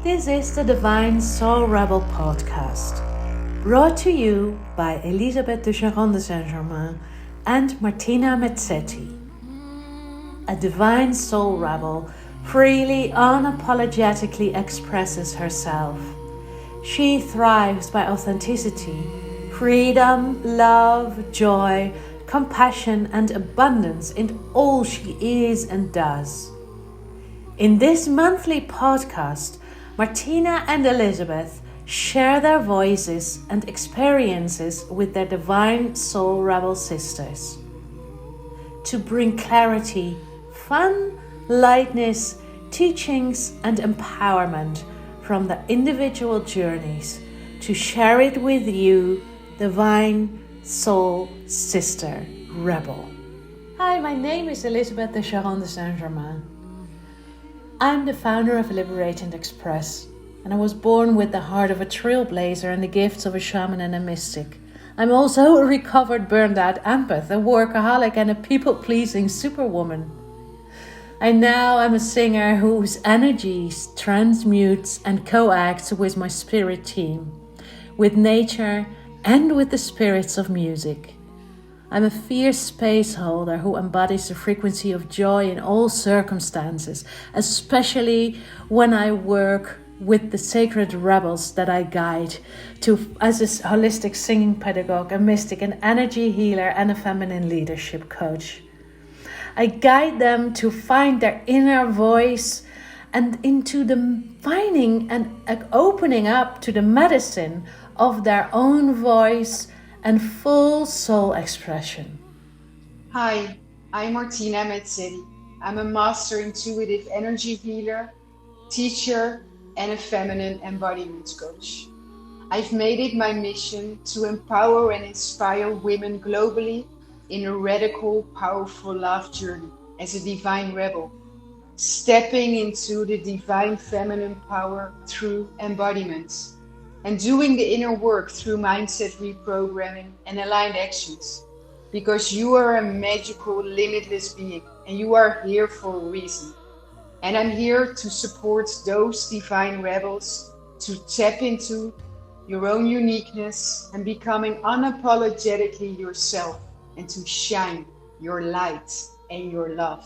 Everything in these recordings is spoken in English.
This is the Divine Soul Rebel podcast, brought to you by Elisabeth de Charon de Saint-Germain and Martina Mazzetti. A Divine Soul Rebel freely, unapologetically expresses herself. She thrives by authenticity, freedom, love, joy, compassion, and abundance in all she is and does. In this monthly podcast, Martina and Elisabeth share their voices and experiences with their Divine Soul Rebel sisters to bring clarity, fun, lightness, teachings, and empowerment from their individual journeys to share it with you, Divine Soul Sister Rebel. Hi, my name is Elisabeth de Charon de Saint-Germain. I'm the founder of Liberate and Express, and I was born with the heart of a trailblazer and the gifts of a shaman and a mystic. I'm also a recovered burned out empath, a workaholic, and a people-pleasing superwoman. I now am a singer whose energies transmutes and coacts with my spirit team, with nature and with the spirits of music. I'm a fierce space holder who embodies the frequency of joy in all circumstances, especially when I work with the sacred rebels that I guide as a holistic singing pedagogue, a mystic, an energy healer, and a feminine leadership coach. I guide them to find their inner voice and into the finding and opening up to the medicine of their own voice and full soul expression. Hi, I'm Martina and Elisabeth. I'm a master intuitive energy healer, teacher, and a feminine embodiment coach. I've made it my mission to empower and inspire women globally in a radical, powerful love journey as a divine rebel, stepping into the divine feminine power through embodiment, and doing the inner work through mindset reprogramming and aligned actions. Because you are a magical, limitless being and you are here for a reason. And I'm here to support those divine rebels to tap into your own uniqueness and becoming unapologetically yourself and to shine your light and your love.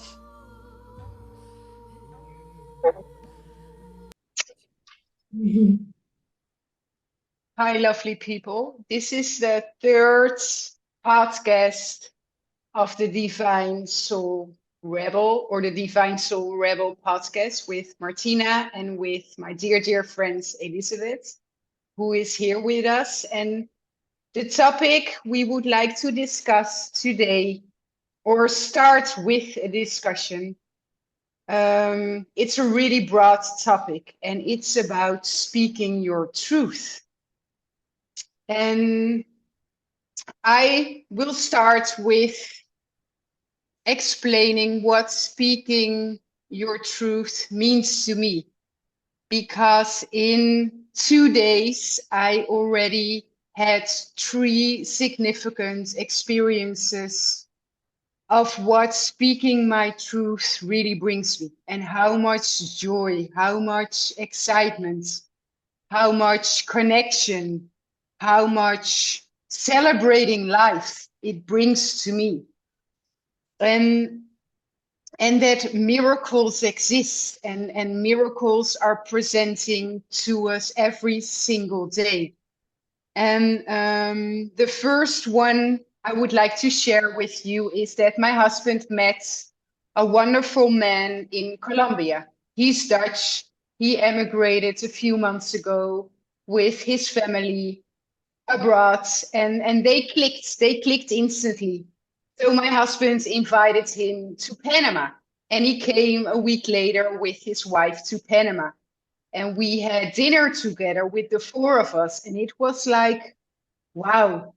Hi, lovely people. This is the third podcast of the Divine Soul Rebel, or the Divine Soul Rebel podcast with Martina and with my dear, dear friends Elisabeth, who is here with us. And the topic we would like to discuss today, or start with a discussion, it's a really broad topic, and it's about speaking your truth. And I will start with explaining what speaking your truth means to me. Because in 2 days, I already had 3 significant experiences of what speaking my truth really brings me, and how much joy, how much excitement, how much connection, how much celebrating life it brings to me. And that miracles exist, and miracles are presenting to us every single day. And the first one I would like to share with you is that my husband met a wonderful man in Colombia. He's Dutch. He emigrated a few months ago with his family abroad, and they clicked instantly. So my husband invited him to Panama, and he came a week later with his wife to Panama. And we had dinner together with the 4 of us, and it was like, wow,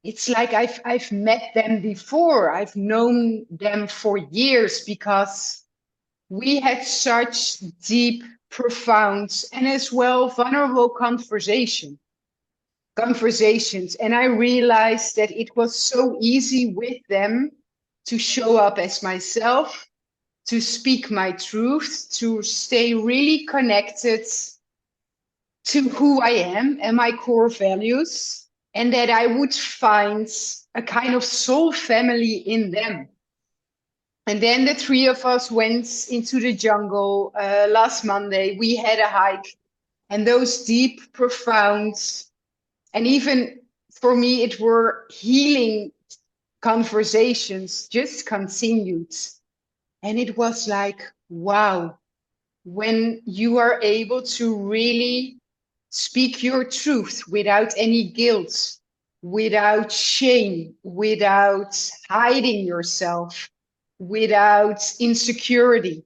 it's like I've met them before. I've known them for years, because we had such deep, profound, and as well vulnerable conversations. And I realized that it was so easy with them to show up as myself, to speak my truth, to stay really connected to who I am and my core values, and that I would find a kind of soul family in them. And then the three of us went into the jungle last Monday. We had a hike, and those deep, profound, and even for me, it were healing conversations just continued. And it was like, wow, when you are able to really speak your truth without any guilt, without shame, without hiding yourself, without insecurity,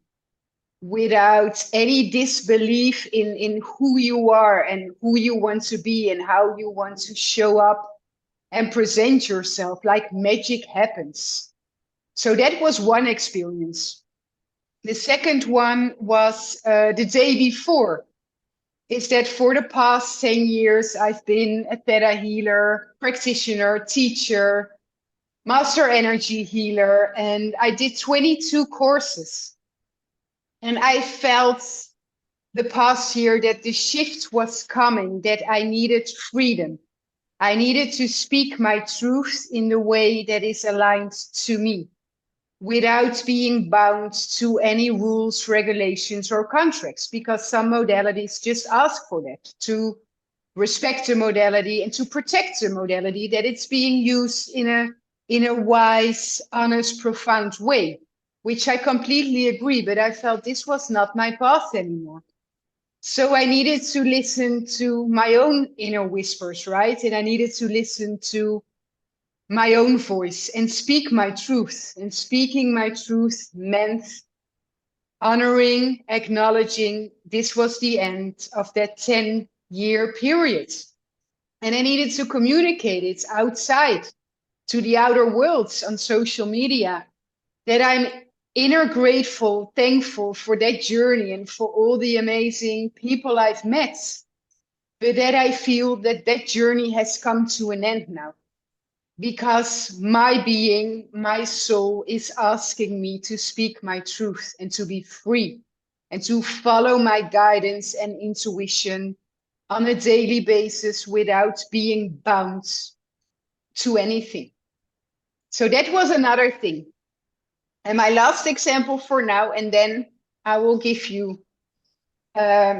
without any disbelief in who you are and who you want to be and how you want to show up and present yourself, like magic happens. So that was one experience. The second one was the day before. Is that for the past 10 years, I've been a theta healer, practitioner, teacher, master energy healer, and I did 22 courses. And I felt the past year that the shift was coming, that I needed freedom. I needed to speak my truth in the way that is aligned to me, without being bound to any rules, regulations, or contracts, because some modalities just ask for that, to respect the modality and to protect the modality, that it's being used in a wise, honest, profound way, which I completely agree, but I felt this was not my path anymore. So I needed to listen to my own inner whispers, right? And I needed to listen to my own voice and speak my truth. And speaking my truth meant honoring, acknowledging this was the end of that 10-year period. And I needed to communicate it outside to the outer worlds on social media, that I'm inner grateful, thankful for that journey and for all the amazing people I've met. But that I feel that that journey has come to an end now, because my being, my soul is asking me to speak my truth and to be free and to follow my guidance and intuition on a daily basis without being bound to anything. So that was another thing. And my last example for now, and then I will give you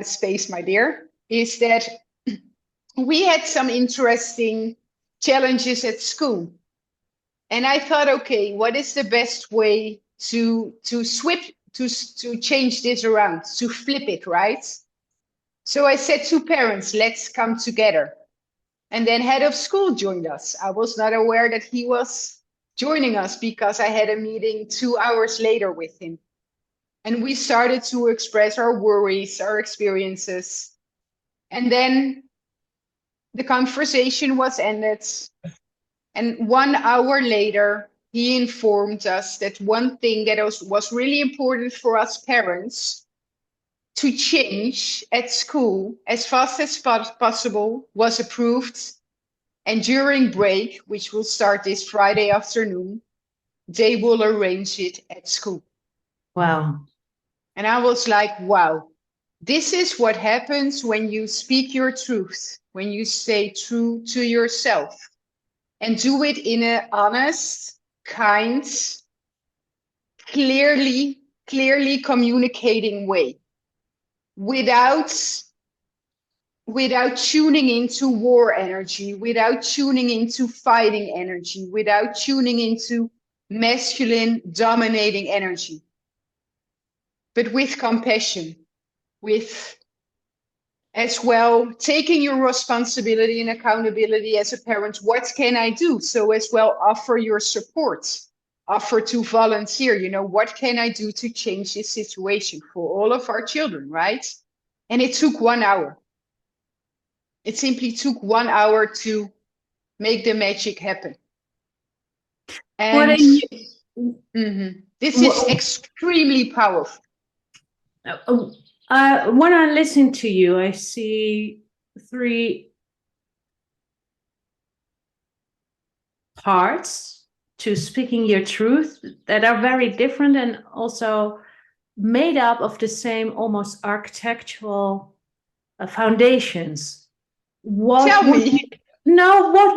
space, my dear, is that we had some interesting challenges at school. And I thought, okay, what is the best way to change this around, to flip it, right? So I said to parents, let's come together. And then head of school joined us. I was not aware that he was joining us because I had a meeting 2 hours later with him. And we started to express our worries, our experiences. And then the conversation was ended. And 1 hour later, he informed us that one thing that was really important for us parents to change at school as fast as possible was approved. And during break, which will start this Friday afternoon, they will arrange it at school. Wow. And I was like, wow, this is what happens when you speak your truth, when you stay true to yourself and do it in an honest, kind, clearly communicating way, without tuning into war energy, without tuning into fighting energy, without tuning into masculine dominating energy, but with compassion, with as well taking your responsibility and accountability as a parent. What can I do? So as well, offer your support, offer to volunteer. You know, what can I do to change this situation for all of our children, right? And it took 1 hour. It simply took 1 hour to make the magic happen. And this is extremely powerful. When I listen to you, I see 3 parts to speaking your truth that are very different and also made up of the same almost architectural foundations. What Tell would me. what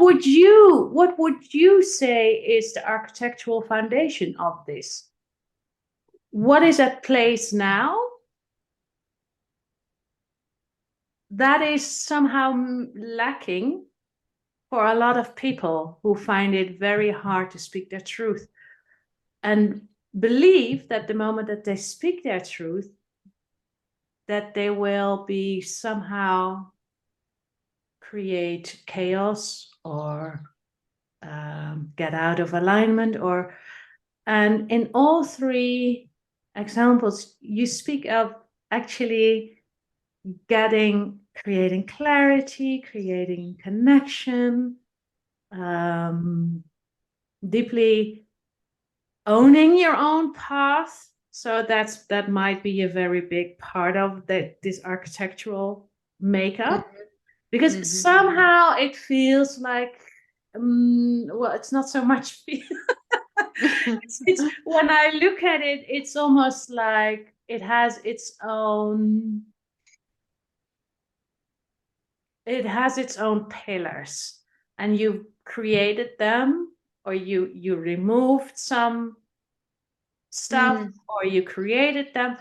would you say is the architectural foundation of this? What is at place now that is somehow lacking for a lot of people who find it very hard to speak their truth and believe that the moment that they speak their truth, that they will be somehow create chaos or get out of alignment, or and in all three examples you speak of actually creating clarity, creating connection, deeply owning your own path. So that might be a very big part of this architectural makeup, because somehow it feels like well, it's not so much it's when I look at it, it's almost like it has its own pillars, and you created them, or you removed some stuff, or you created them.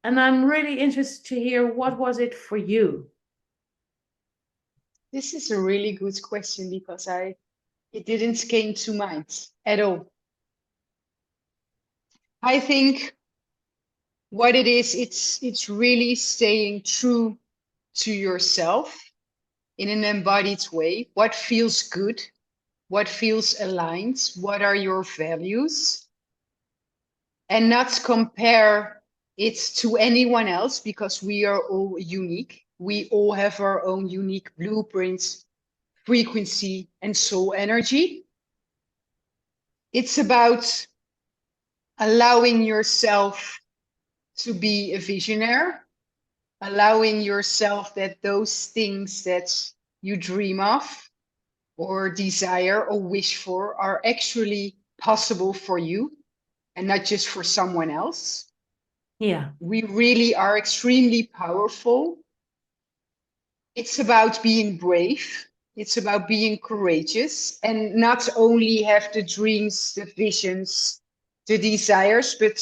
And I'm really interested to hear, what was it for you? This is a really good question, because it didn't came to mind at all. I think what it is, it's really staying true to yourself in an embodied way. What feels good? What feels aligned? What are your values? And not compare it to anyone else, because we are all unique. We all have our own unique blueprints, frequency, and soul energy. It's about allowing yourself to be a visionary, allowing yourself that those things that you dream of or desire or wish for are actually possible for you and not just for someone else. Yeah. We really are extremely powerful. It's about being brave. It's about being courageous, and not only have the dreams, the visions, the desires, but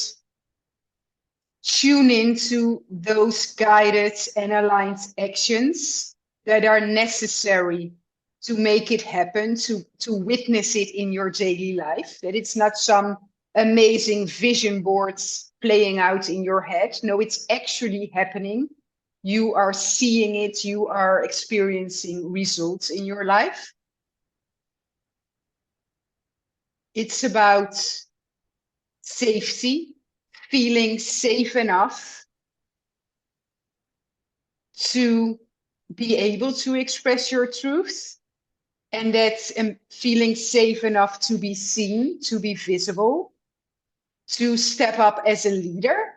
tune into those guided and aligned actions that are necessary to make it happen, to witness it in your daily life, that it's not some amazing vision boards playing out in your head. No, it's actually happening. You are seeing it, you are experiencing results in your life. It's about safety, feeling safe enough to be able to express your truth, and that's feeling safe enough to be seen, to be visible, to step up as a leader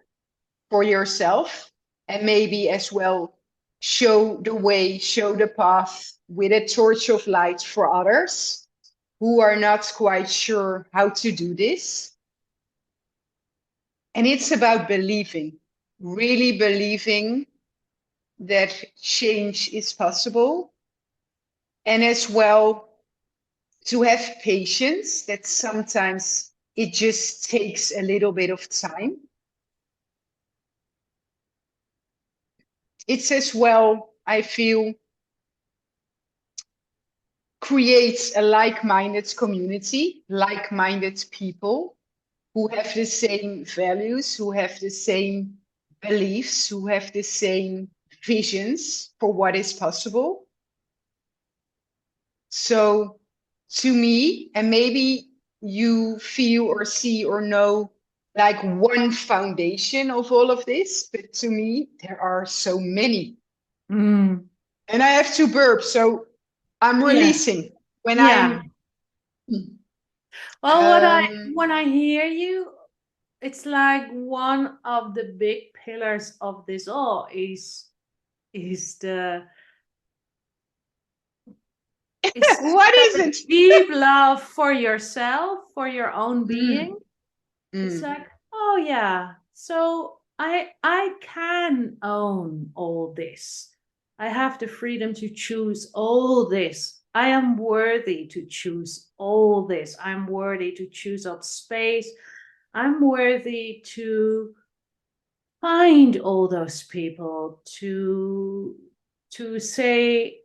for yourself, and maybe as well show the way, show the path with a torch of light for others who are not quite sure how to do this. And it's about believing, really believing that change is possible, and as well to have patience, that sometimes it just takes a little bit of time. It's as well, I feel, creates a like-minded community, like-minded people who have the same values, who have the same beliefs, who have the same visions for what is possible. So to me, and maybe you feel or see or know like one foundation of all of this, but to me, there are so many. And I have to burp, so I'm releasing when I'm. Well, when I hear you, it's like one of the big pillars of this all is the what is it? Deep love for yourself, for your own being. It's like, oh yeah, so I can own all this. I have the freedom to choose all this. I am worthy to choose all this. I'm worthy to choose up space. I'm worthy to find all those people, to say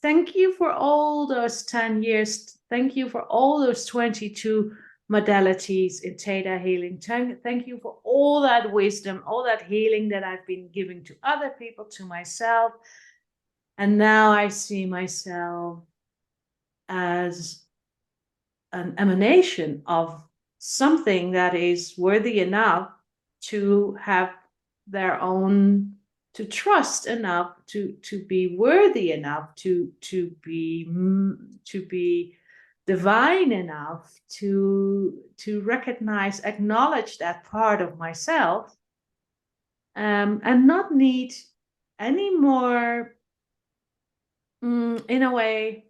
thank you for all those 10 years. Thank you for all those 22 modalities in Theta healing. Thank you for all that wisdom, all that healing that I've been giving to other people, to myself. And now I see myself as an emanation of something that is worthy enough to have their own, to trust enough, to be worthy enough, to be divine enough to recognize, acknowledge that part of myself, and not need any more, in a way,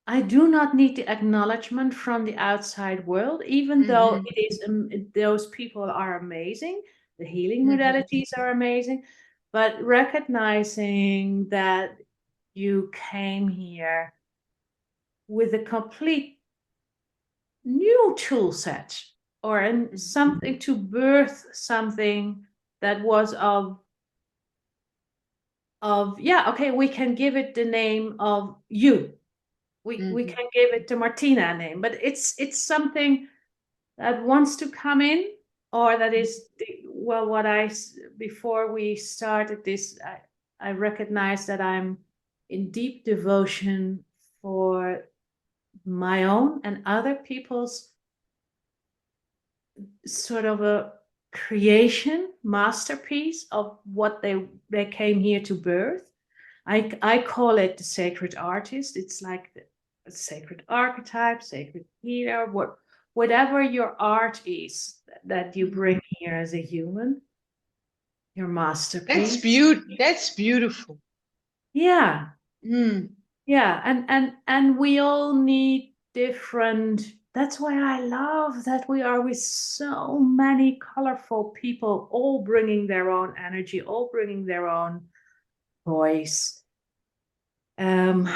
I do not need the acknowledgement from the outside world, even though it is those people are amazing, the healing modalities are amazing, but recognizing that you came here with a complete new tool set, or something to birth something that was of yeah, okay, we can give it the name of you. We can give it the Martina name, but it's something that wants to come in, or that is well, what before we started this, I recognize that I'm in deep devotion for my own and other people's sort of a creation masterpiece of what they came here to birth. I call it the sacred artist. It's like a sacred archetype, sacred healer, whatever your art is that you bring here as a human, your masterpiece. That's beautiful. Yeah. Yeah, and we all need different. That's why I love that we are with so many colorful people, all bringing their own energy, all bringing their own voice. And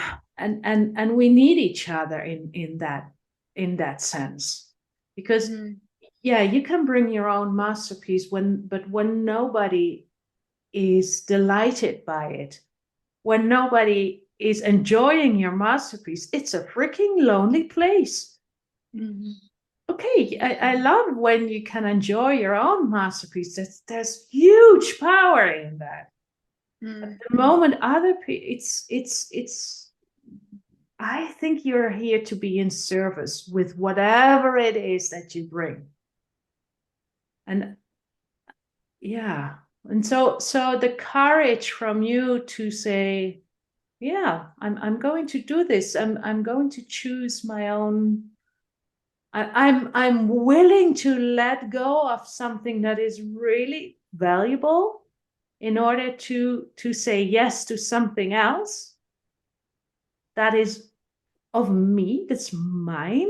we need each other in that sense, because yeah, you can bring your own masterpiece, but when nobody is delighted by it, when nobody is enjoying your masterpiece, it's a freaking lonely place. Okay, I love when you can enjoy your own masterpiece. There's huge power in that. At the moment other people, it's I think you're here to be in service with whatever it is that you bring. And yeah, and so the courage from you to say, yeah, I'm going to do this. I'm going to choose my own. I'm willing to let go of something that is really valuable in order to say yes to something else that is of me, that's mine,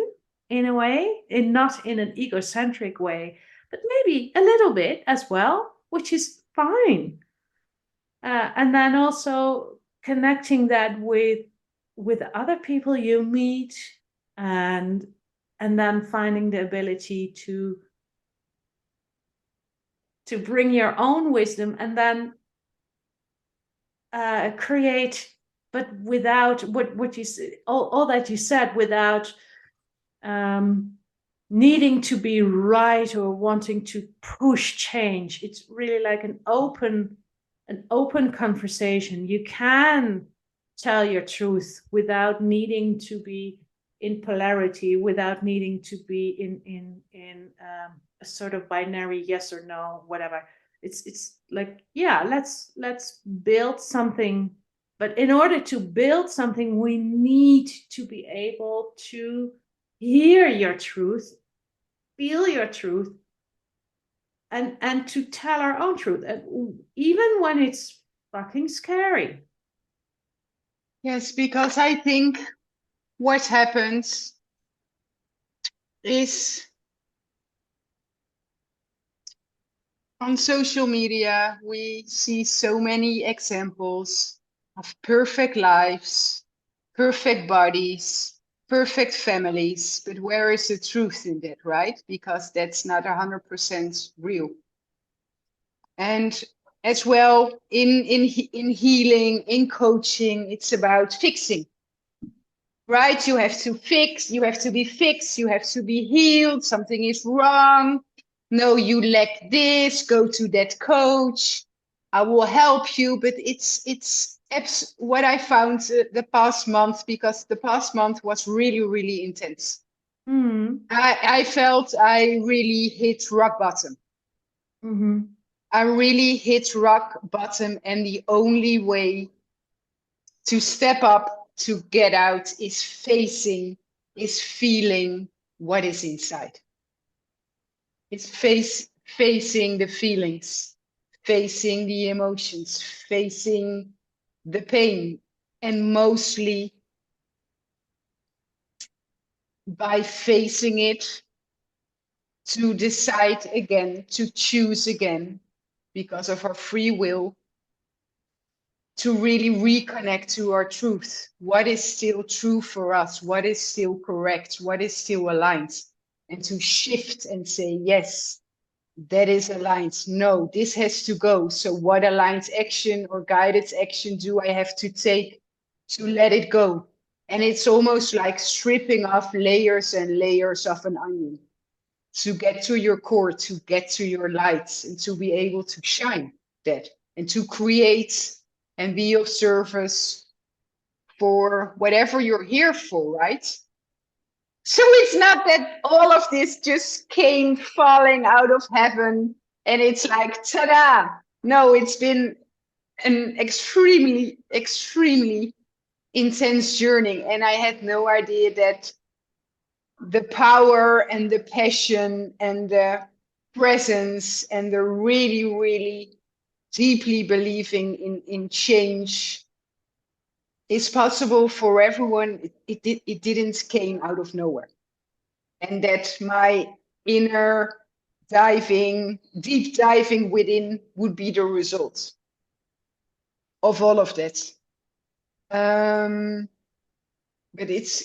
in a way, and not in an egocentric way, but maybe a little bit as well, which is fine. And then also connecting that with other people you meet, and then finding the ability to bring your own wisdom, and then create, but without what you all that you said, without needing to be right or wanting to push change. It's really like an open conversation. You can tell your truth without needing to be in polarity, without needing to be in a sort of binary yes or no, whatever. It's like, yeah, let's build something. But in order to build something, we need to be able to hear your truth, feel your truth, and to tell our own truth, and even when it's fucking scary. Yes, because I think what happens is On social media, we see so many examples of perfect lives, perfect bodies, perfect families. But where is the truth in that, right? Because that's not 100% real. And as well, in healing, in coaching, it's about fixing, right? You have to fix, you have to be fixed, you have to be healed. Something is wrong. No, you lack this. Go to that coach. I will help you. But it's what I found the past month, because the past month was really, really intense. I felt I really hit rock bottom. I really hit rock bottom, and the only way to step up, to get out, is feeling what is inside. It's facing the feelings, facing the emotions, facing the pain, and mostly by facing it, to decide again, to choose again, because of our free will, to really reconnect to our truth. What is still true for us? What is still correct? What is still aligned? And to shift and say, yes, that is aligned. No, this has to go. So what aligned action or guided action do I have to take to let it go? And it's almost like stripping off layers and layers of an onion to get to your core, to get to your lights, and to be able to shine that, and to create and be of service for whatever you're here for, right? So it's not that all of this just came falling out of heaven and it's like, ta-da! No, it's been an extremely, extremely intense journey. And I had no idea that the power and the passion and the presence and the really, really deeply believing in change is possible for everyone. It didn't came out of nowhere. And that my inner deep diving within would be the result of all of that. But it's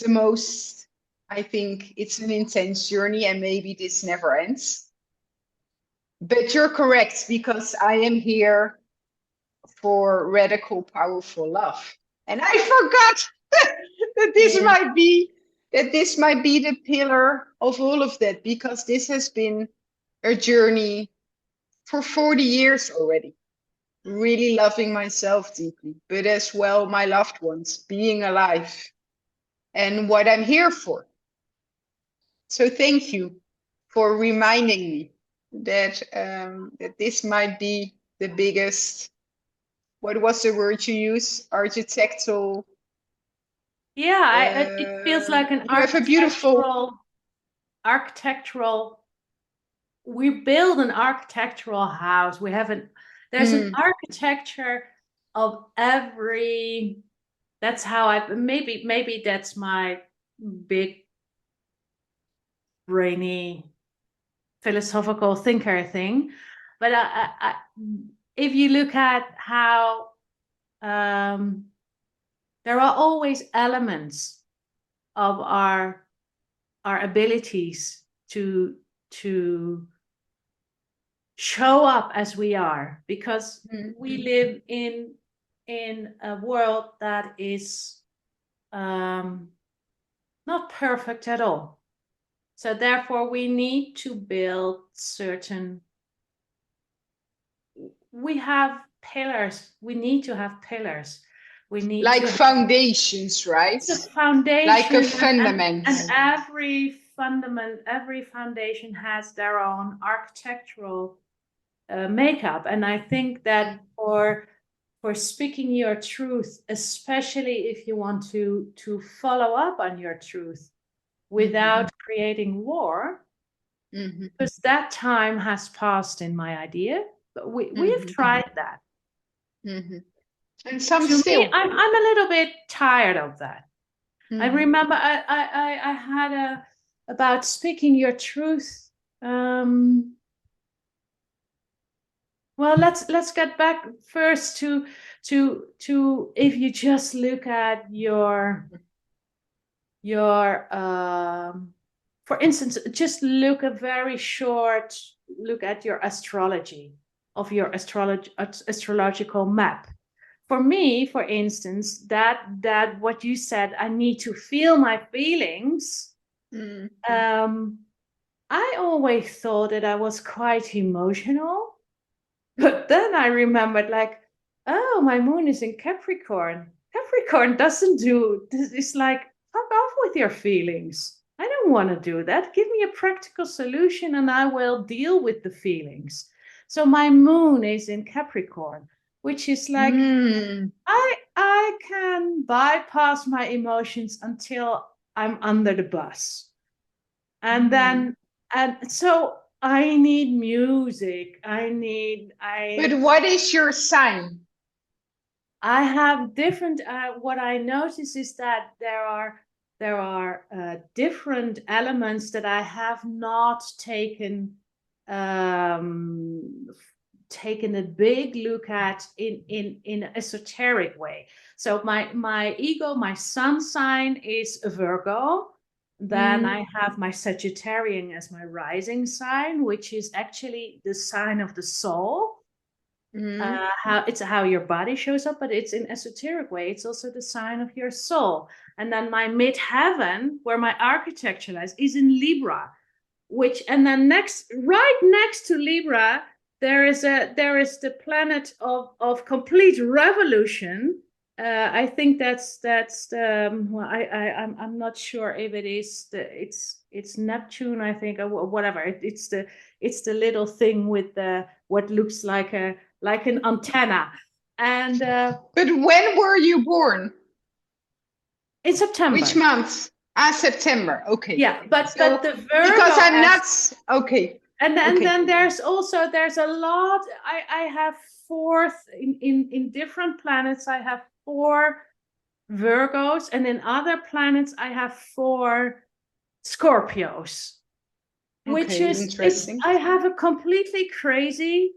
the most, I think it's an intense journey, and maybe this never ends. But you're correct, because I am here for radical, powerful love. And I forgot that this might be the pillar of all of that, because this has been a journey for 40 years already. Really loving myself deeply, but as well my loved ones, being alive, and what I'm here for. So thank you for reminding me that that this might be the biggest, what was the word you use? Architectural. Yeah, it feels like an you have a beautiful architectural. We build an architectural house. There's an architecture of every. That's how maybe that's my big brainy philosophical thinker thing. But if you look at how there are always elements of our abilities to show up as we are, because we live in a world that is not perfect at all. So therefore we need to build we have pillars. We need to have pillars. We need like foundations, right? It's a foundation, like a fundament. And every foundation has their own architectural makeup. And I think that for speaking your truth, especially if you want to follow up on your truth without creating war, because that time has passed in my idea. But we have tried that. And some still. Me, I'm a little bit tired of that. I remember I had about speaking your truth Well, let's get back first to if you just look at your for instance, just look a very short look at your astrology of your astrological map. For me, for instance, that what you said, I need to feel my feelings. I always thought that I was quite emotional, but then I remembered, like, oh, my moon is in Capricorn. Capricorn doesn't do this. It's like, fuck off with your feelings. I don't want to do that. Give me a practical solution and I will deal with the feelings. So my moon is in Capricorn, which is like, I can bypass my emotions until I'm under the bus. And then, and so I need music. But what is your sign? I have different, what I notice is that there are different elements that I have not taken taken a big look at in an esoteric way. So my ego, my sun sign is a Virgo. Then I have my Sagittarian as my rising sign, which is actually the sign of the soul. How your body shows up, but it's in esoteric way. It's also the sign of your soul. And then my midheaven, where my architecture lies, is in Libra, and then right next to Libra, there is the planet of complete revolution. I think that's well, I'm not sure if it is it's Neptune, I think, or whatever. It's the little thing with what looks like an antenna. And but when were you born? In September. Which month? September. Okay. Yeah, but the Virgo, because I'm not okay. And then there's a lot. I have in different planets. I have 4 Virgos, and in other planets I have 4 Scorpios, which is interesting. I have a completely crazy.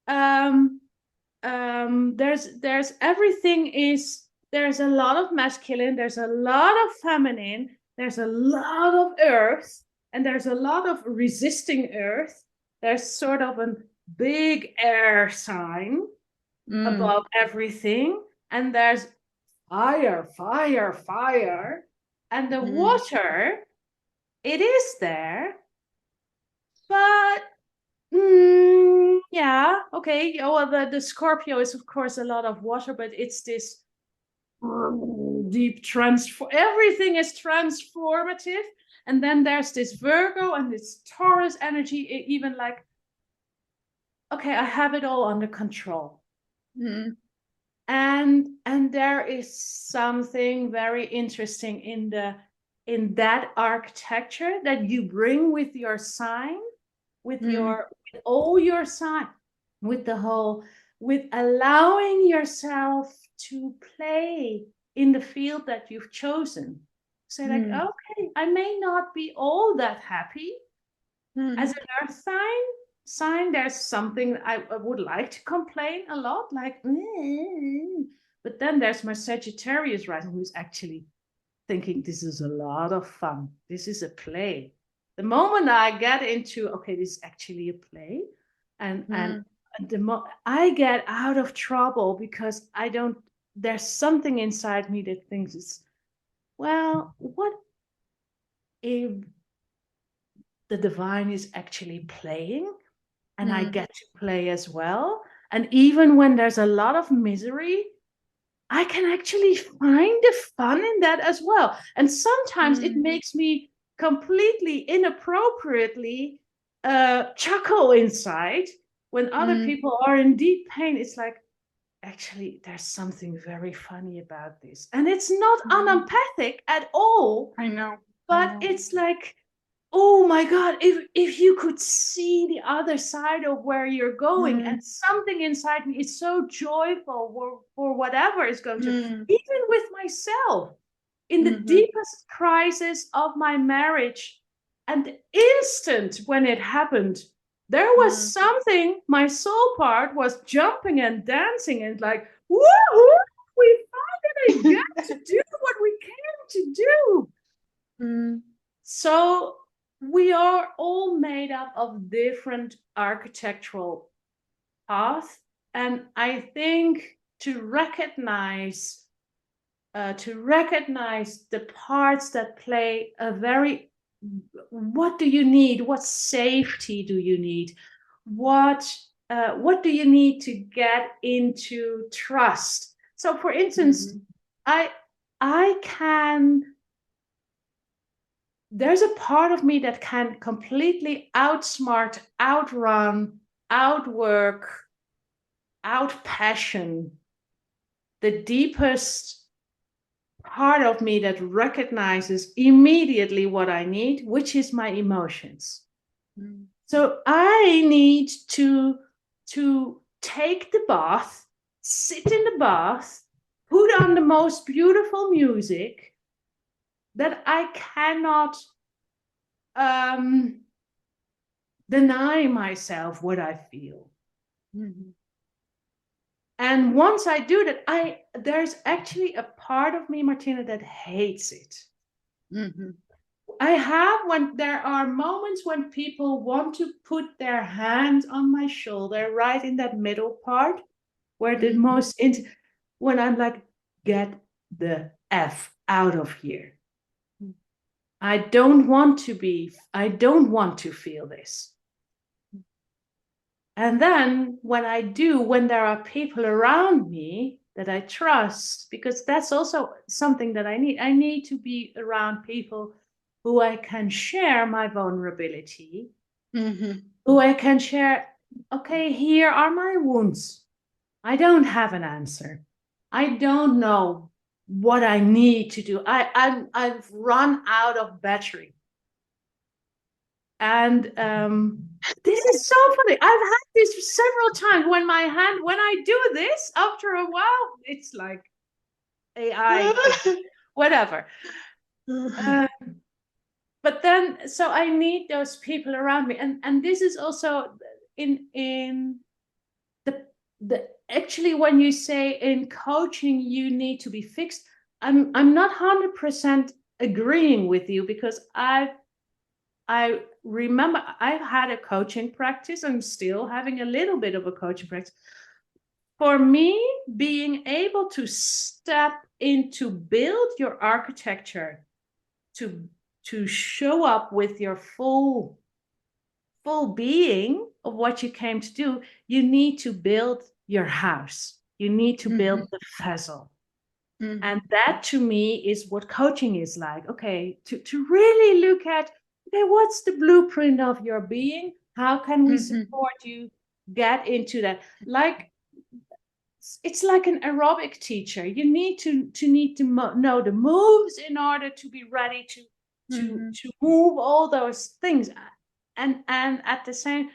There's everything is. There's a lot of masculine. There's a lot of feminine. There's a lot of earth. And there's a lot of resisting earth. There's sort of a big air sign above everything. And there's fire. And the water, it is there. But, yeah, okay. Well, the Scorpio is, of course, a lot of water, but it's this deep everything is transformative. And then there's this Virgo and this Taurus energy, even like, okay, I have it all under control. And there is something very interesting in that architecture that you bring with your sign, with all your sign, with allowing yourself to play in the field that you've chosen. Say like, okay, I may not be all that happy as an earth sign. There's something I would like to complain a lot, like, but then there's my Sagittarius rising, who's actually thinking this is a lot of fun. This is a play. The moment I get into, okay, this is actually a play, and I get out of trouble because there's something inside me that thinks it's, well, what if the divine is actually playing and I get to play as well? And even when there's a lot of misery, I can actually find the fun in that as well. And sometimes it makes me completely inappropriately chuckle inside when other people are in deep pain. It's like, actually, there's something very funny about this. And it's not unempathic at all. I know. But it's like, oh my God, if you could see the other side of where you're going, and something inside me is so joyful for whatever is going to, even with myself, in the deepest crisis of my marriage, and the instant when it happened, There was something, my soul part was jumping and dancing and like, woohoo, we finally get to do what we came to do. So we are all made up of different architectural paths. And I think to recognize the parts that play a very, what do you need? What safety do you need? What do you need to get into trust? So, for instance, I can. There's a part of me that can completely outsmart, outrun, outwork, outpassion the deepest part of me that recognizes immediately what I need, which is my emotions. So I need to take the bath, sit in the bath, put on the most beautiful music that I cannot deny myself what I feel. And once I do that, there's actually a part of me, Martina, that hates it. I have, when there are moments when people want to put their hand on my shoulder, right in that middle part, where the most, when I'm like, get the F out of here. I don't want to feel this. And then when I do, when there are people around me that I trust, because that's also something that I need to be around people who I can share my vulnerability, who I can share, okay, here are my wounds. I don't have an answer. I don't know what I need to do. I've run out of battery. And this is so funny. I've had this several times when I do this, after a while, it's like AI, whatever. But then, so I need those people around me. And this is also in the actually, when you say in coaching, you need to be fixed, I'm not 100% agreeing with you, because I remember I've had a coaching practice. I'm still having a little bit of a coaching practice. For me, being able to step into build your architecture, to show up with your full being of what you came to do, you need to build your house. You need to build the vessel. And that, to me, is what coaching is like. Okay, to really look at, okay, what's the blueprint of your being? How can we support you get into that? Like, it's like an aerobic teacher. You need to know the moves in order to be ready to move all those things. And at the same,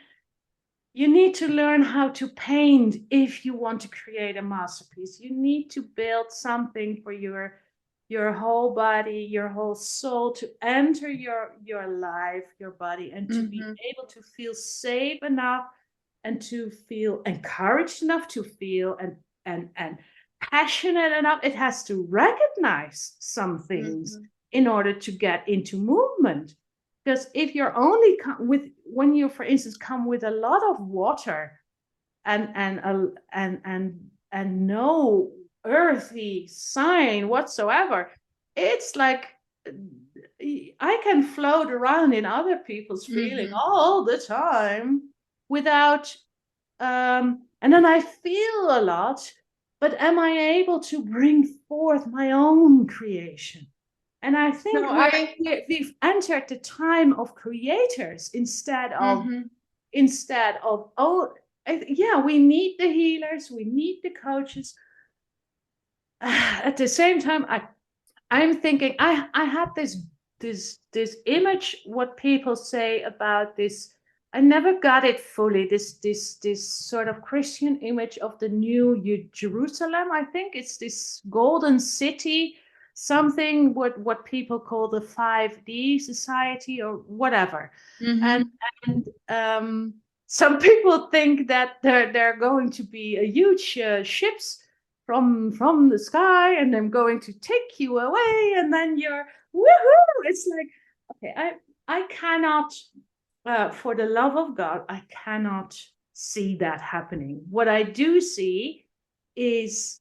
you need to learn how to paint if you want to create a masterpiece. You need to build something for your whole body, your whole soul, to enter your life, your body, and to be able to feel safe enough, and to feel encouraged enough, to feel and passionate enough. It has to recognize some things in order to get into movement. Because if you're only when you, for instance, come with a lot of water and no earthy sign whatsoever, it's like I can float around in other people's feeling all the time without, and then I feel a lot, but am I able to bring forth my own creation? And I think we've entered the time of creators instead of we need the healers, we need the coaches. At the same time, I'm thinking, I had this image, what people say about this. I never got it fully. This sort of Christian image of the new Jerusalem. I think it's this golden city, something what people call the 5D society or whatever. And some people think that they're going to be a huge ships from the sky, and I'm going to take you away, and then you're woohoo. It's like, okay, I cannot, for the love of God, I cannot see that happening. What I do see is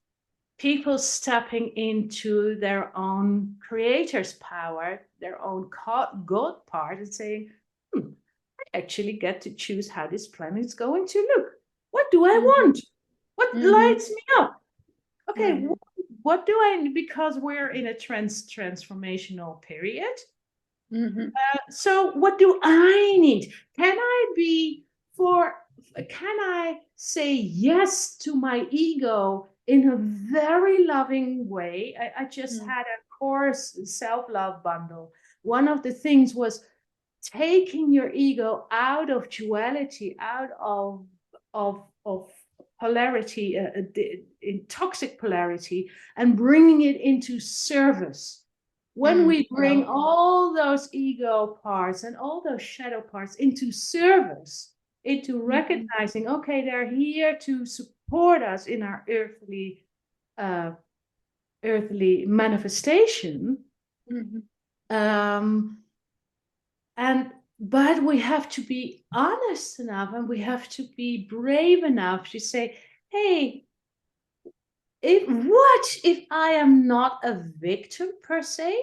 people stepping into their own creator's power, their own God part, and saying, I actually get to choose how this planet is going to look. What do I want? What lights me up? Okay, what do I, because we're in a transformational period. So what do I need? Can I say yes to my ego in a very loving way? I just had a course, self-love bundle. One of the things was taking your ego out of duality, out of polarity, in toxic polarity, and bringing it into service. When we bring all those ego parts and all those shadow parts into service, into recognizing, okay, they're here to support us in our earthly manifestation. But we have to be honest enough, and we have to be brave enough to say, hey, what if I am not a victim per se?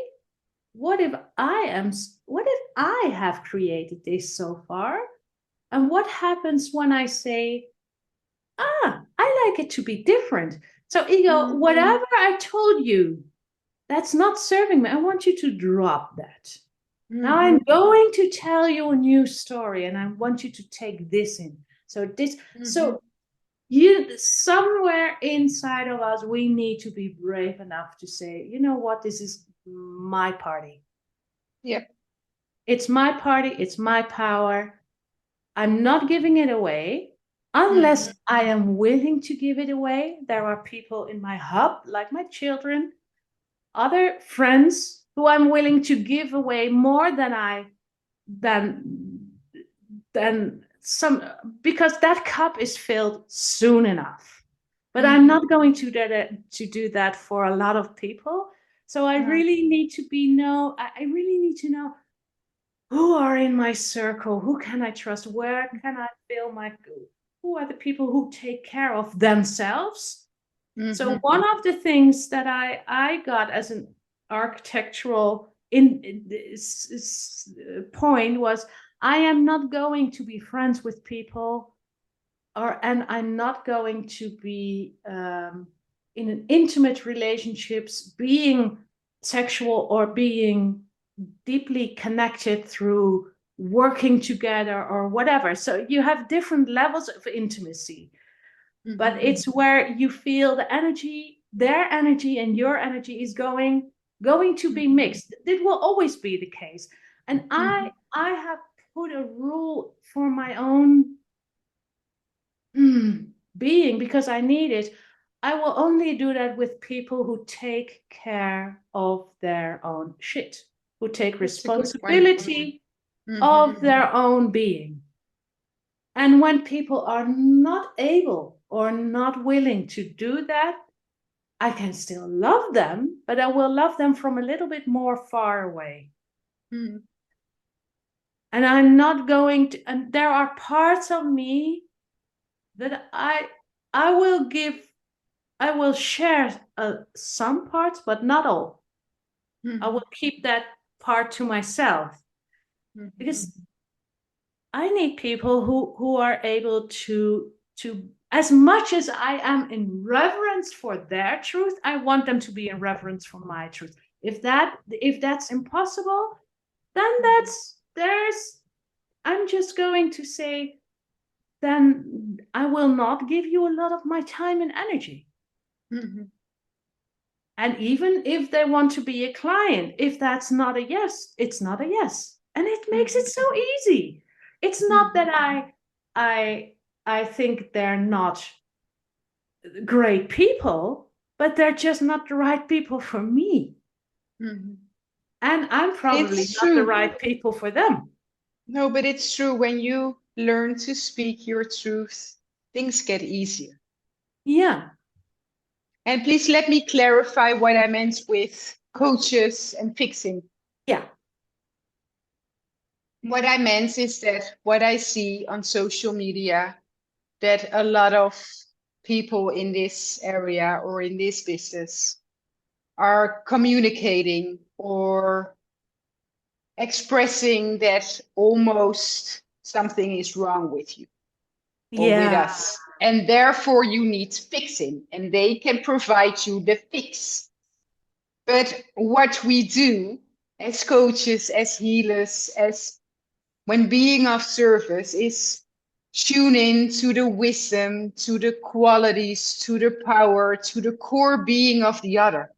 What if I have created this so far? And what happens when I say, I like it to be different? So ego, whatever I told you, that's not serving me. I want you to drop that. Now I'm going to tell you a new story, and I want you to take this in. So you, somewhere inside of us, we need to be brave enough to say, you know what, this is my party. Yeah. It's my party, it's my power. I'm not giving it away unless I am willing to give it away. There are people in my hub, like my children, other friends, who I'm willing to give away more than some, because that cup is filled soon enough. But I'm not going to do that for a lot of people. So I really need to know who are in my circle, who can I trust, where can I feel who are the people who take care of themselves. So one of the things that I got as an architectural point was, I am not going to be friends with people, and I'm not going to be in an intimate relationships, being sexual or being deeply connected through working together or whatever. So you have different levels of intimacy. But it's where you feel the energy, their energy and your energy is going to be mixed. It will always be the case. And I have put a rule for my own being, because I need it. I will only do that with people who take care of their own shit, who take responsibility of their own being. And when people are not able or not willing to do that, I can still love them, but I will love them from a little bit more far away. And I'm not going to, and there are parts of me that I will share some parts, but not all. I will keep that part to myself, because I need people who are able to, as much as I am in reverence for their truth, I want them to be in reverence for my truth. If that's impossible, then I'm just going to say, then I will not give you a lot of my time and energy. And even if they want to be a client, if that's not a yes, it's not a yes. And it makes it so easy. It's not that I think they're not great people, but they're just not the right people for me. And I'm probably not the right people for them. No, but it's true. When you learn to speak your truth, things get easier. Yeah. And please let me clarify what I meant with coaches and fixing. Yeah. What I meant is that what I see on social media, that a lot of people in this area or in this business are communicating or expressing that almost something is wrong with you or with Yeah. us. And therefore you need fixing, and they can provide you the fix. But what we do as coaches, as healers, as when being of service is tune in to the wisdom, to the qualities, to the power, to the core being of the other,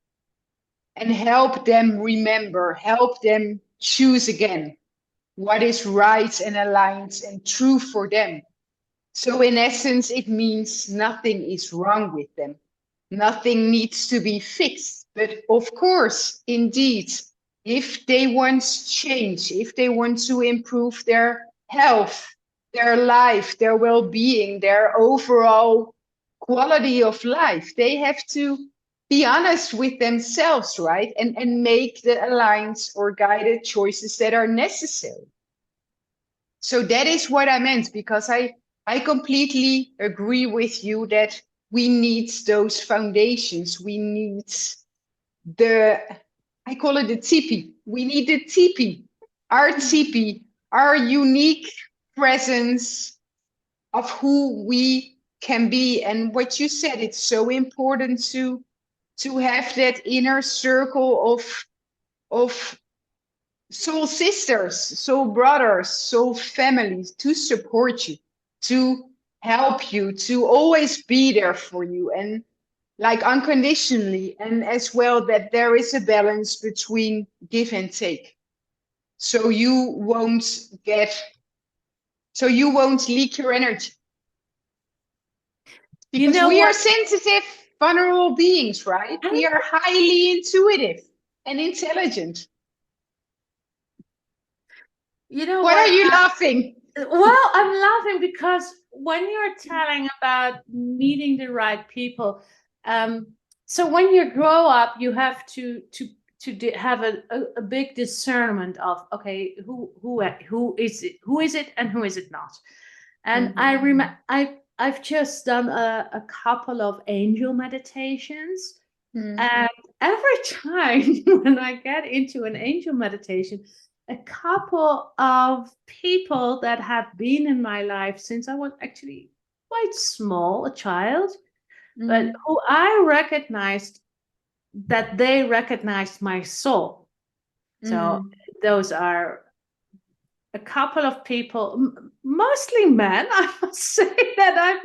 and help them remember, help them choose again what is right and aligned and true for them. So, in essence, it means nothing is wrong with them. Nothing needs to be fixed. But of course, indeed, if they want change, if they want to improve their health, their life, their well being, their overall quality of life, they have to be honest with themselves, right? And make the aligned or guided choices that are necessary. So that is what I meant, because I completely agree with you that we need those foundations. We need I call it the tipi. We need the tipi, our tipi, our unique presence of who we can be. And what you said, it's so important to have that inner circle of soul sisters, soul brothers, soul families to support you, to help you, to always be there for you, and like unconditionally, and as well that there is a balance between give and take. So you won't leak your energy. You Because know we are what? sensitive, vulnerable beings, right? And We are highly intuitive and intelligent. you know What what? are you laughing? Well, I'm laughing because when you're telling about meeting the right people, so when you grow up, you have to have a big discernment of, okay, who is it and who is it not. And I remember I've just done a couple of angel meditations, and every time when I get into an angel meditation, a couple of people that have been in my life since I was actually quite small, a child, but who I recognized that they recognized my soul. So those are a couple of people, mostly men, I must say, that I've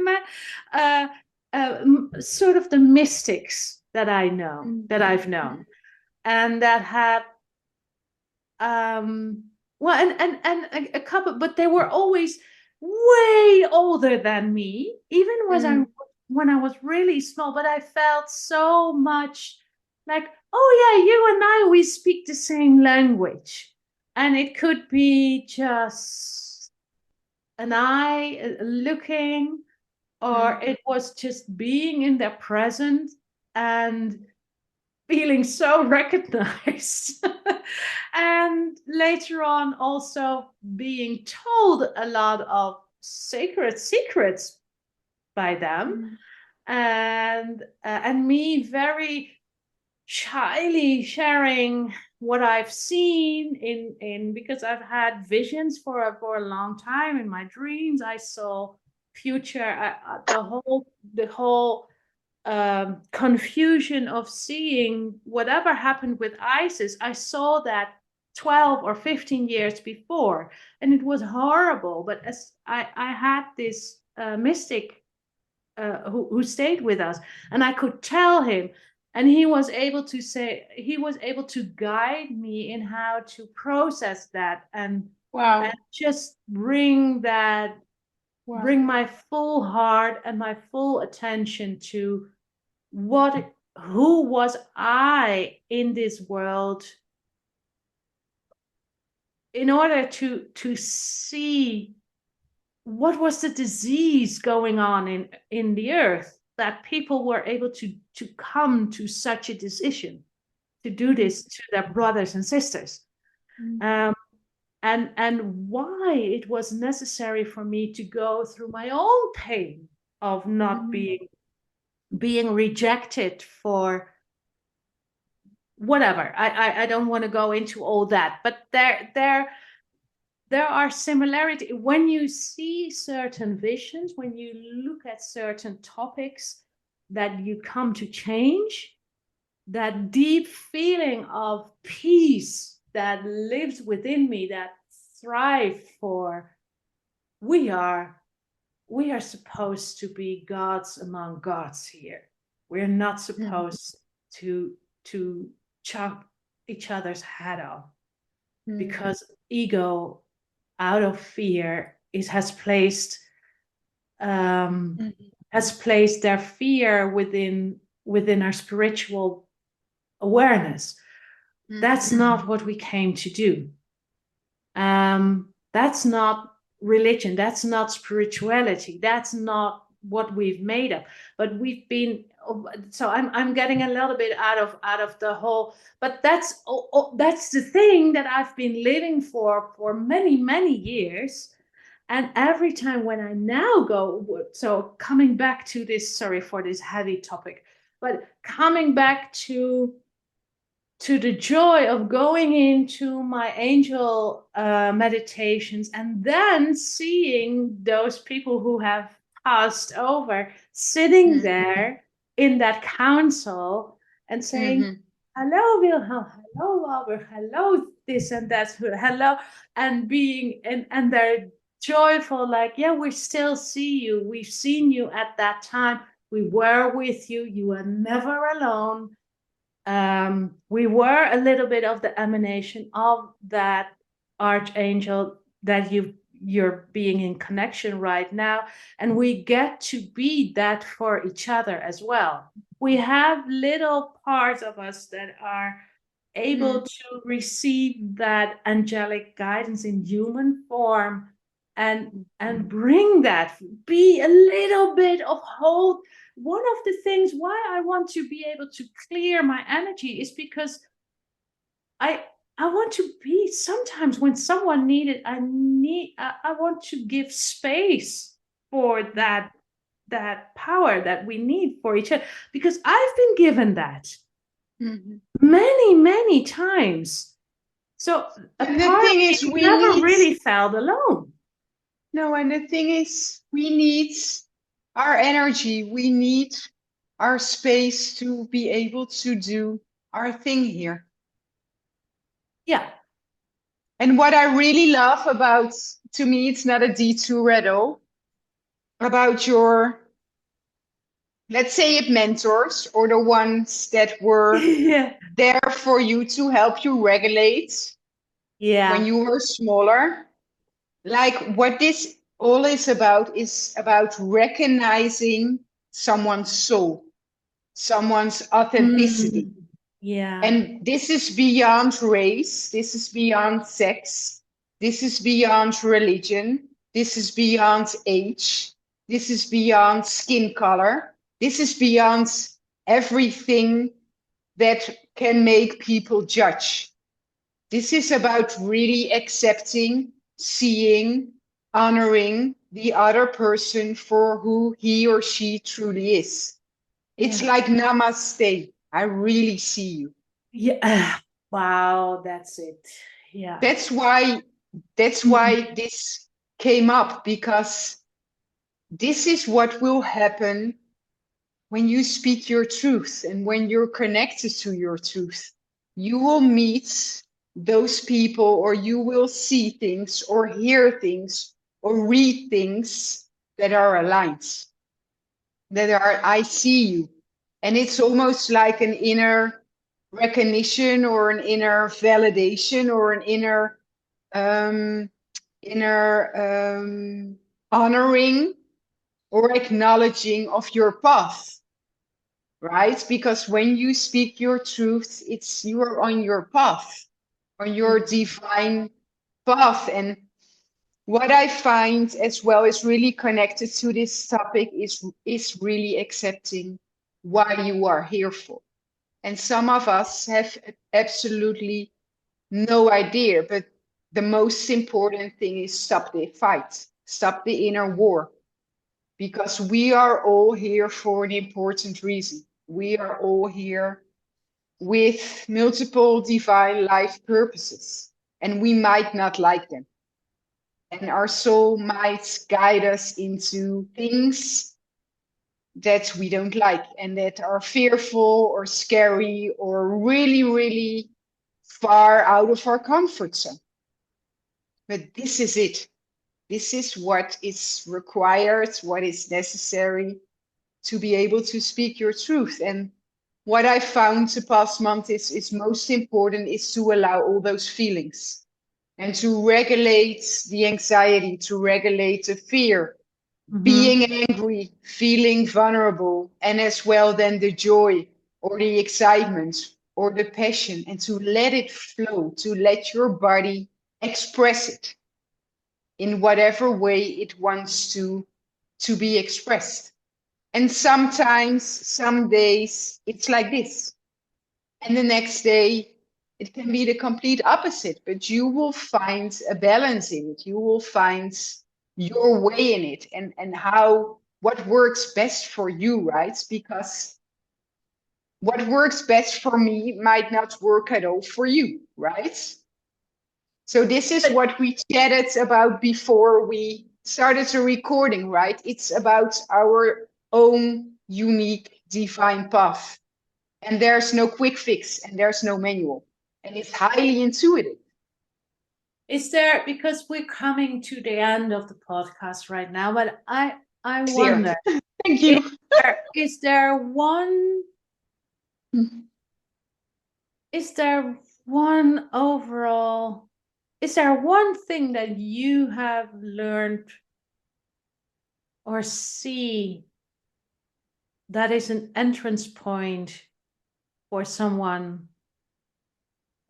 met, sort of the mystics that I know, that I've known, and that have well, and a couple, but they were always way older than me, even when I was really small. But I felt so much like, oh yeah, you and I, we speak the same language. And it could be just an eye looking, or it was just being in their present and feeling so recognized. And later on, also being told a lot of sacred secrets by them. And me very shyly sharing what I've seen in because I've had visions for a long time. In my dreams, I saw future, the whole confusion of seeing whatever happened with ISIS. I saw that 12 or 15 years before, and it was horrible. But as I had this mystic who stayed with us, and I could tell him, and he was able to guide me in how to process that, and just bring my full heart and my full attention to who was I in this world, in order to see what was the disease going on in the earth that people were able to come to such a decision to do this to their brothers and sisters. And why it was necessary for me to go through my own pain of not being rejected for whatever. I don't want to go into all that, but there are similarities when you see certain visions, when you look at certain topics that you come to change. That deep feeling of peace that lives within me, that thrive for, we are supposed to be gods among gods here. We're not supposed to chop each other's head off because ego, out of fear, has placed their fear within our spiritual awareness. That's not what we came to do. That's not religion. That's not spirituality. That's not what we've made of. But we've been. So I'm getting a little bit out of the whole. But that's the thing that I've been living for many years. And every time when I now go, so coming back to this, sorry for this heavy topic, but coming back to the joy of going into my angel meditations and then seeing those people who have passed over sitting there in that council and saying, hello, Wilhelm, hello, Albert, hello, this and that, hello, and being, and they're joyful, like, yeah, we still see you. We've seen you at that time. We were with you. You were never alone. We were a little bit of the emanation of that archangel that you're being in connection right now, and we get to be that for each other as well. We have little parts of us that are able to receive that angelic guidance in human form and bring that, be a little bit of hope. One of the things why I want to be able to clear my energy is because I want to be, sometimes when someone needed, I want to give space for that power that we need for each other, because I've been given that many times. So a And the part thing of me is, we never need, really felt alone. no, and the thing is, we need our energy. We need our space to be able to do our thing here. Yeah. And what I really love about, to me, it's not a detour at all, about your, let's say it, mentors, or the ones that were Yeah. there for you to help you regulate when you were smaller. Like, what this all is about recognizing someone's soul, someone's authenticity. Yeah. And this is beyond race, this is beyond sex, this is beyond religion, this is beyond age, this is beyond skin color, this is beyond everything that can make people judge. This is about really accepting, seeing, honoring the other person for who he or she truly is. It's like namaste. I really see you. Yeah. Wow, that's it. Yeah. That's why this came up, because this is what will happen when you speak your truth and when you're connected to your truth. You will meet those people, or you will see things or hear things or read things that are aligned, that are, I see you. And it's almost like an inner recognition or an inner validation or an inner honoring or acknowledging of your path, right? Because when you speak your truth, it's you're on your path, on your divine path. And What I find as well is really connected to this topic is really accepting why you are here for. And some of us have absolutely no idea, but the most important thing is stop the fight, stop the inner war, because we are all here for an important reason. We are all here with multiple divine life purposes, and we might not like them. And our soul might guide us into things that we don't like and that are fearful or scary or really, really far out of our comfort zone. But this is it. This is what is required, what is necessary to be able to speak your truth. And what I found the past month is most important is to allow all those feelings and to regulate the anxiety, to regulate the fear, being angry, feeling vulnerable, and as well then the joy or the excitement or the passion, and to let it flow, to let your body express it in whatever way it wants to be expressed. And sometimes, some days, it's like this. And the next day, it can be the complete opposite, but you will find a balance in it. You will find your way in it and what works best for you, right? Because what works best for me might not work at all for you, right? So this is what we chatted about before we started the recording, right? It's about our own unique divine path. And there's no quick fix and there's no manual. And it's highly intuitive. Is there, because we're coming to the end of the podcast right now, but I wonder. Thank you. Is there one thing that you have learned or see that is an entrance point for someone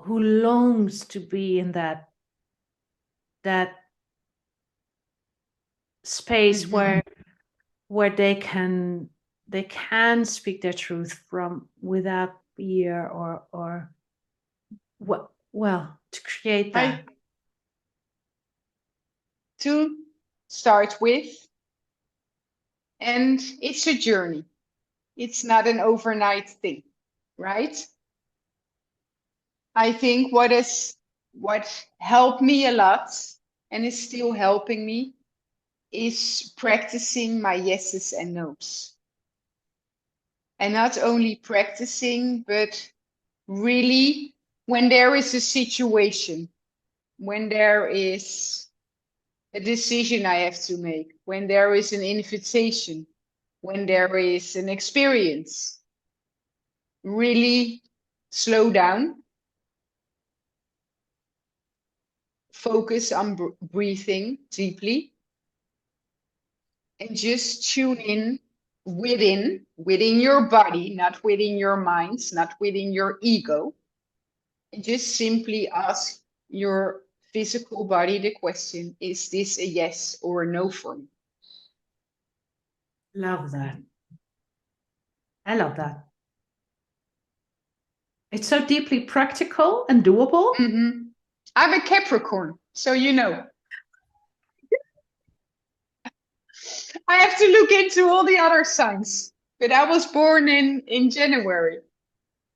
who longs to be in that space where they can speak their truth from without fear or to create that? To start with, and it's a journey. It's not an overnight thing, right? I think what helped me a lot and is still helping me is practicing my yeses and nos. And not only practicing, but really when there is a situation, when there is a decision I have to make, when there is an invitation, when there is an experience, really slow down, focus on breathing deeply, and just tune in within your body, not within your minds, not within your ego, and just simply ask your physical body the question, is this a yes or a no for me? Love that. I love that. It's so deeply practical and doable. I'm a Capricorn, so you know. I have to look into all the other signs, but I was born in January.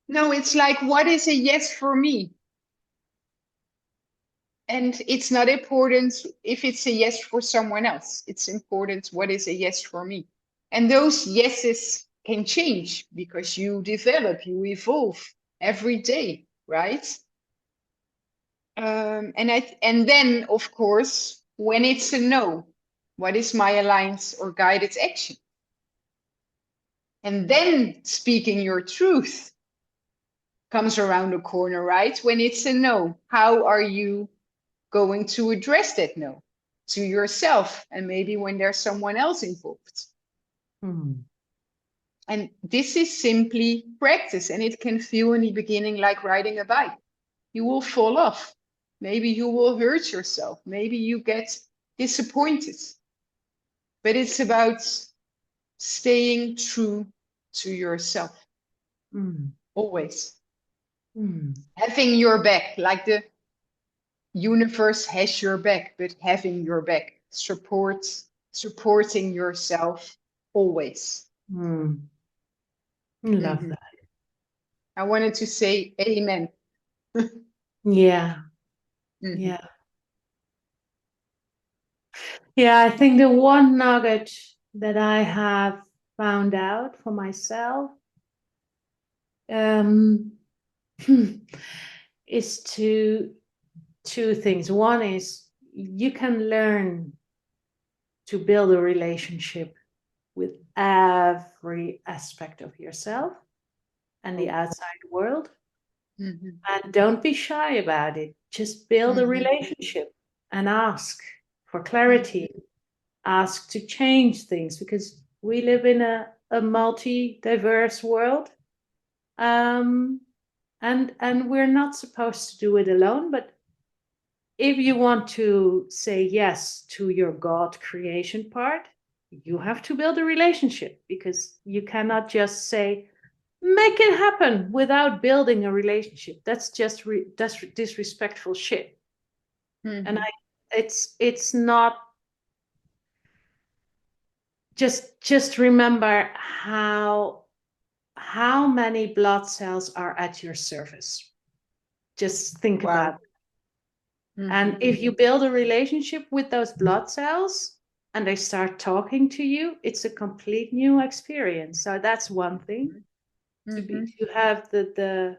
No, it's like, what is a yes for me? And it's not important if it's a yes for someone else. It's important what is a yes for me. And those yeses can change because you develop, you evolve every day, right? And then, of course, when it's a no, what is my aligned or guided action? And then speaking your truth comes around the corner, right? When it's a no, how are you going to address that no to yourself? And maybe when there's someone else involved. And this is simply practice. And it can feel in the beginning like riding a bike. You will fall off. Maybe you will hurt yourself. Maybe you get disappointed. But it's about staying true to yourself. Always. Having your back, like the universe has your back, but having your back, supporting yourself always. Love that. I wanted to say amen. Yeah. Yeah. Yeah, I think the one nugget that I have found out for myself is two things. One is you can learn to build a relationship with every aspect of yourself and the outside world. And don't be shy about it. Just build a relationship and ask for clarity. Ask to change things, because we live in a multi-diverse world. And we're not supposed to do it alone, but if you want to say yes to your God creation part, you have to build a relationship, because you cannot just say, make it happen without building a relationship. That's just that's disrespectful shit. And it's not. Just remember how many blood cells are at your service. Just think about it. And if you build a relationship with those blood cells and they start talking to you, it's a complete new experience. So that's one thing. To have to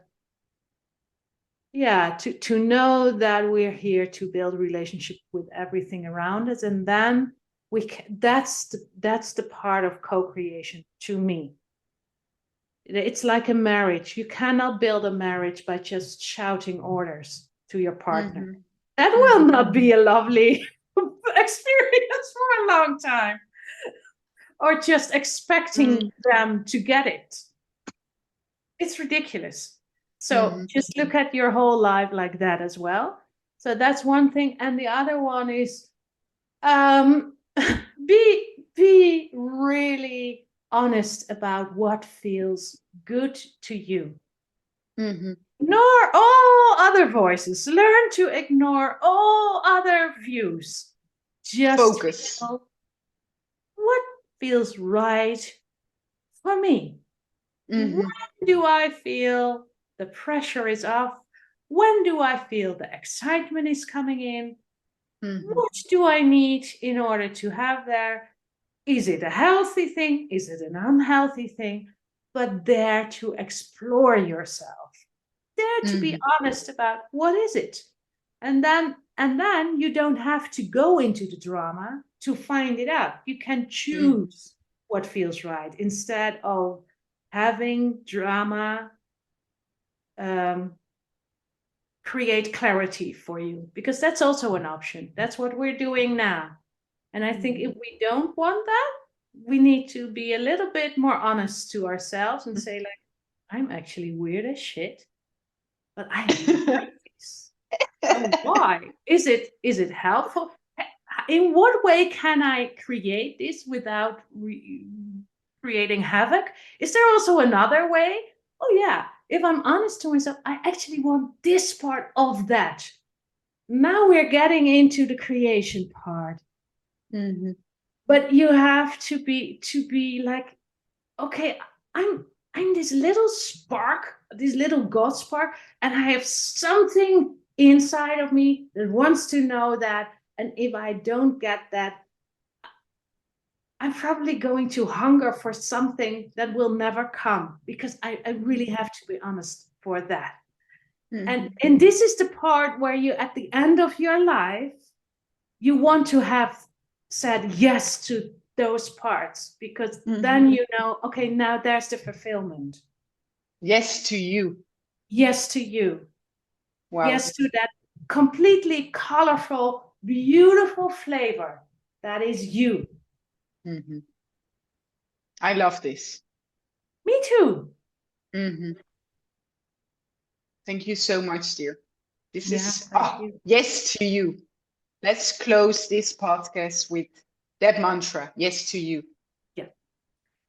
know that we're here to build a relationship with everything around us, and then that's the part of co-creation to me. It's like a marriage. You cannot build a marriage by just shouting orders to your partner. That will not be a lovely experience for a long time. Or just expecting them to get it. It's ridiculous. So just look at your whole life like that as well. So that's one thing. And the other one is be really honest about what feels good to you. Ignore all other voices. Learn to ignore all other views. Just focus. What feels right for me? When do I feel the pressure is off? When do I feel the excitement is coming in? What do I need in order to have there? Is it a healthy thing? Is it an unhealthy thing? But dare to explore yourself. Dare to be honest about what is it. And then you don't have to go into the drama to find it out. You can choose what feels right instead of having drama create clarity for you, because that's also an option. That's what we're doing now. And I think if we don't want that, we need to be a little bit more honest to ourselves and say, like, I'm actually weird as shit, but I like this. Why? Is it helpful? In what way can I create this without creating havoc? Is there also another way? Oh yeah, if I'm honest to myself, I actually want this part of that. Now we're getting into the creation part. But you have to be like, okay, I'm this little spark, this little God spark, and I have something inside of me that wants to know that. And if I don't get that, I'm probably going to hunger for something that will never come, because I really have to be honest for that. And this is the part where you, at the end of your life, you want to have said yes to those parts, because then you know, okay, now there's the fulfillment. Yes to you. Yes to you. Wow. Yes to that completely colorful, beautiful flavor that is you. I love this. Me too. Thank you so much, dear. This is you. yes to you. let's close this podcast with that mantra. Yes to you. Yeah.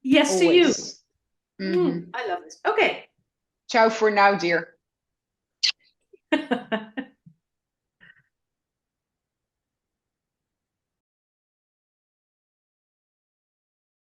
Yes Always. to you. I love this. Okay. Ciao for now, dear.